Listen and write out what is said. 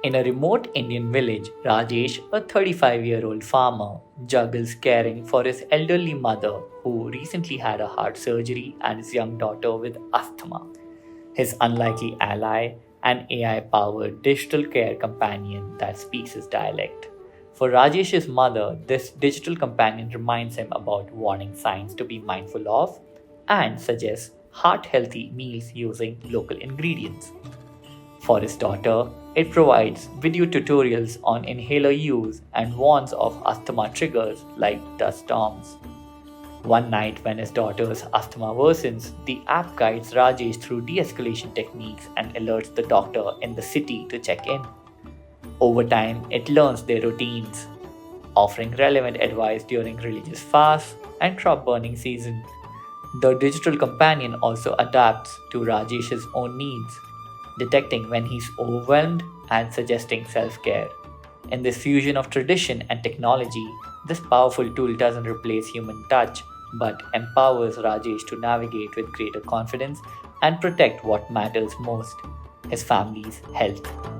In a remote Indian village, Rajesh, a 35-year-old farmer, juggles caring for his elderly mother who recently had a heart surgery and his young daughter with asthma. His unlikely ally, an AI powered digital care companion that speaks his dialect. For Rajesh's mother, this digital companion reminds him about warning signs to be mindful of and suggests heart healthy meals using local ingredients. For his daughter, it provides video tutorials on inhaler use and warns of asthma triggers like dust storms. One night, when his daughter's asthma worsens, the app guides Rajesh through de escalation techniques and alerts the doctor in the city to check in. Over time, it learns their routines, offering relevant advice during religious fasts and crop burning season. The digital companion also adapts to Rajesh's own needs, detecting when he's overwhelmed and suggesting self care. In this fusion of tradition and technology, this powerful tool doesn't replace human touch but empowers Rajesh to navigate with greater confidence and protect what matters most, his family's health.